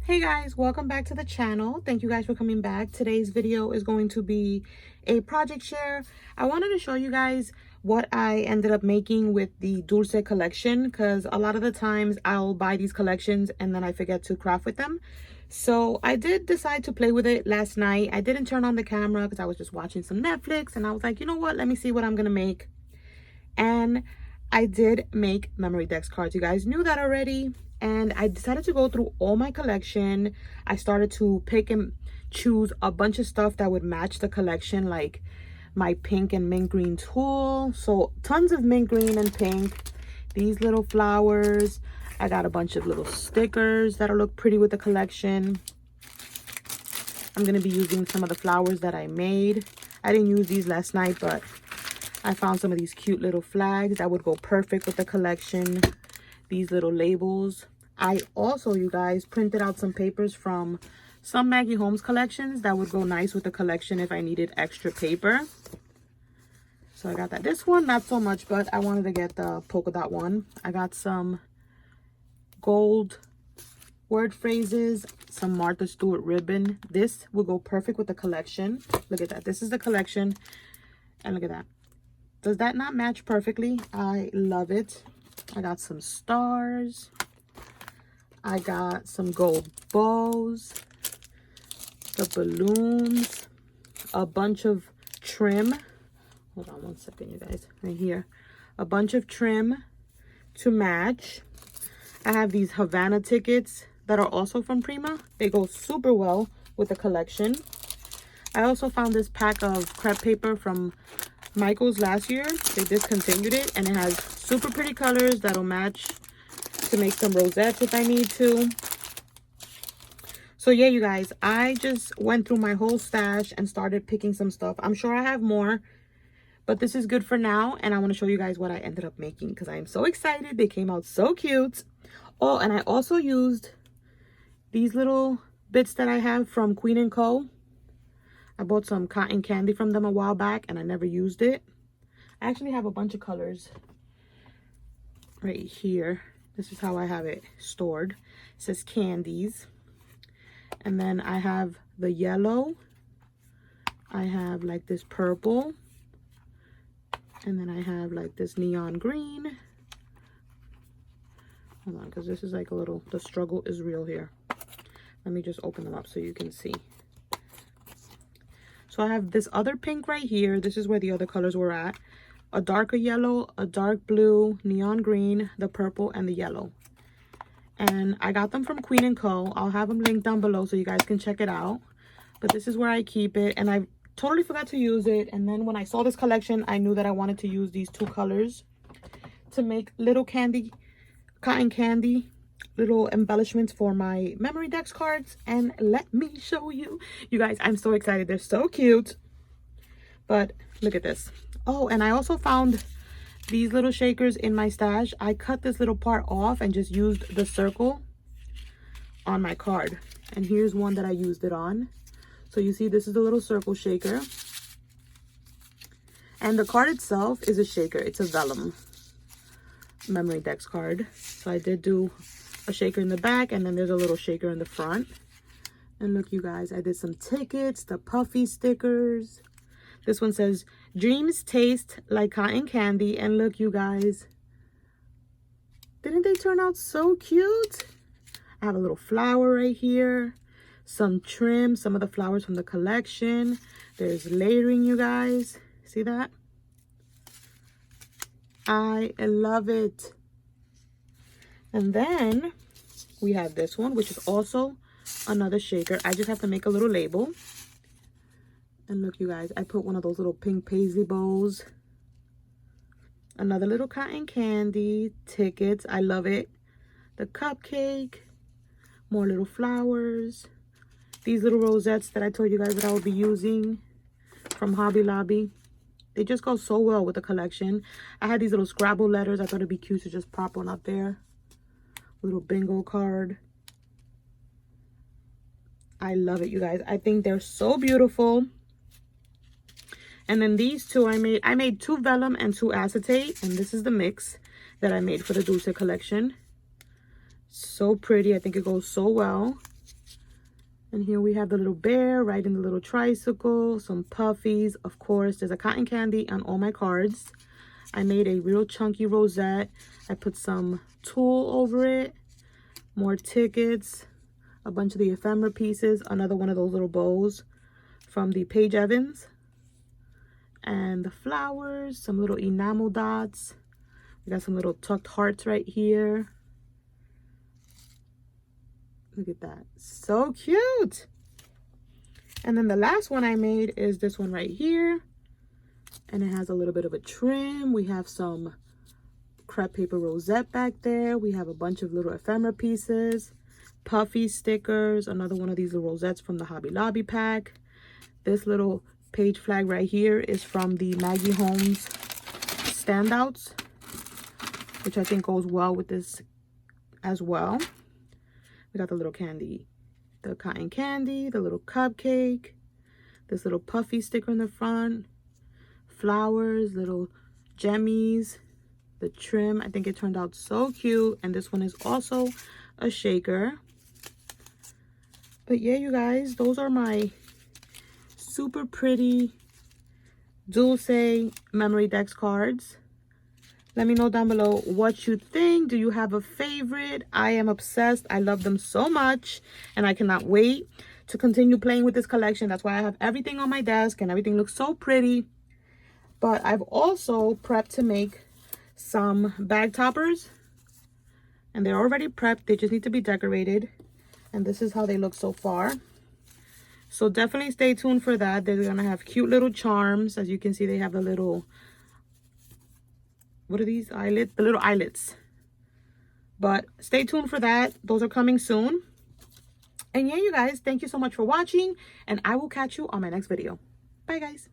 Hey guys, welcome back to the channel. Thank you guys for coming back. Today's video is going to be a project share. I wanted to show you guys what I ended up making with the DULCE collection, because a lot of the times I'll buy these collections and then I forget to craft with them. So I did decide to play with it last night. I didn't turn on the camera because I was just watching some Netflix, and I was like, you know what, let me see what I'm gonna make. And I did make memory dex cards. You guys knew that already. And I decided to go through all my collection. I started to pick and choose a bunch of stuff that would match the collection, like my pink and mint green tulle. So tons of mint green and pink. These little flowers. I got a bunch of little stickers that'll look pretty with the collection. I'm going to be using some of the flowers that I made. I didn't use these last night, but I found some of these cute little flags that would go perfect with the collection. These little labels. I also, you guys, printed out some papers from some Maggie Holmes collections that would go nice with the collection if I needed extra paper. So I got that. This one, not so much, but I wanted to get the polka dot one. I got some gold word phrases, some Martha Stewart ribbon. This will go perfect with the collection. Look at that. This is the collection. And look at that. Does that not match perfectly? I love it. I got some stars. I got some gold bows, the balloons, a bunch of trim. Hold on one second, you guys. Right here. A bunch of trim to match. I have these Havana tickets that are also from Prima. They go super well with the collection. I also found this pack of crepe paper from Michael's last year. They discontinued it, and it has super pretty colors that'll match to make some rosettes if I need to. So yeah, you guys, I just went through my whole stash and started picking some stuff. I'm sure I have more, but this is good for now, and I want to show you guys what I ended up making because I am so excited. They came out so cute. Oh, and I also used these little bits that I have from Queen & Co. I bought some cotton candy from them a while back and I never used it. I actually have a bunch of colors right here. This is how I have it stored. It says candies. And then I have the yellow. I have like this purple. And then I have like this neon green. Hold on, because this is like a little, the struggle is real here. Let me just open them up so you can see. So I have this other pink right here. This is where the other colors were at. A darker yellow, a dark blue, neon green, the purple, and the yellow. And I got them from Queen & Co. I'll have them linked down below so you guys can check it out. But this is where I keep it. And I totally forgot to use it. And then when I saw this collection, I knew that I wanted to use these two colors to make little candy, cotton candy, little embellishments for my memory dex cards. And let me show you. You guys, I'm so excited. They're so cute. But look at this. Oh, and I also found these little shakers in my stash. I cut this little part off and just used the circle on my card. And here's one that I used it on. So you see, this is a little circle shaker. And the card itself is a shaker. It's a vellum memory dex card. So I did do a shaker in the back, and then there's a little shaker in the front. And look, you guys, I did some tickets, the puffy stickers. This one says, dreams taste like cotton candy. And look, you guys, didn't they turn out so cute? I have a little flower right here, some trim, some of the flowers from the collection. There's layering, you guys. See that? I love it. And then we have this one, which is also another shaker. I just have to make a little label. And look, you guys, I put one of those little pink paisley bows. Another little cotton candy, tickets. I love it. The cupcake. More little flowers. These little rosettes that I told you guys that I would be using from Hobby Lobby. They just go so well with the collection. I had these little Scrabble letters. I thought it'd be cute to just pop one up there. Little bingo card. I love it, you guys. I think they're so beautiful. And then these two I made two vellum and two acetate, and this is the mix that I made for the DULCE collection. So pretty. I think it goes so well. And here we have the little bear riding the little tricycle, some puffies. Of course, there's a cotton candy on all my cards. I made a real chunky rosette. I put some tulle over it, more tickets, a bunch of the ephemera pieces, another one of those little bows from the Paige Evans, and the flowers, some little enamel dots. We got some little tucked hearts right here. Look at that, so cute. And then the last one I made is this one right here, and it has a little bit of a trim. We have some crepe paper rosette back there. We have a bunch of little ephemera pieces, puffy stickers, another one of these little rosettes from the Hobby Lobby pack. This little page flag right here is from the Maggie Holmes standouts, which I think goes well with this as well. We got the little candy, the cotton candy, the little cupcake, this little puffy sticker in the front, flowers, little gemmies, the trim. I think it turned out so cute. And this one is also a shaker. But yeah, you guys, those are my super pretty Dulce Memory Dex cards. Let me know down below what you think. Do you have a favorite? I am obsessed. I love them so much, and I cannot wait to continue playing with this collection. That's why I have everything on my desk and everything looks so pretty. But I've also prepped to make some bag toppers, and they're already prepped. They just need to be decorated, and this is how they look so far. So definitely stay tuned for that. They're gonna have cute little charms. As you can see, they have the little, what are these? Eyelets? The little eyelets. But stay tuned for that. Those are coming soon. And yeah, you guys, thank you so much for watching, and I will catch you on my next video. Bye, guys.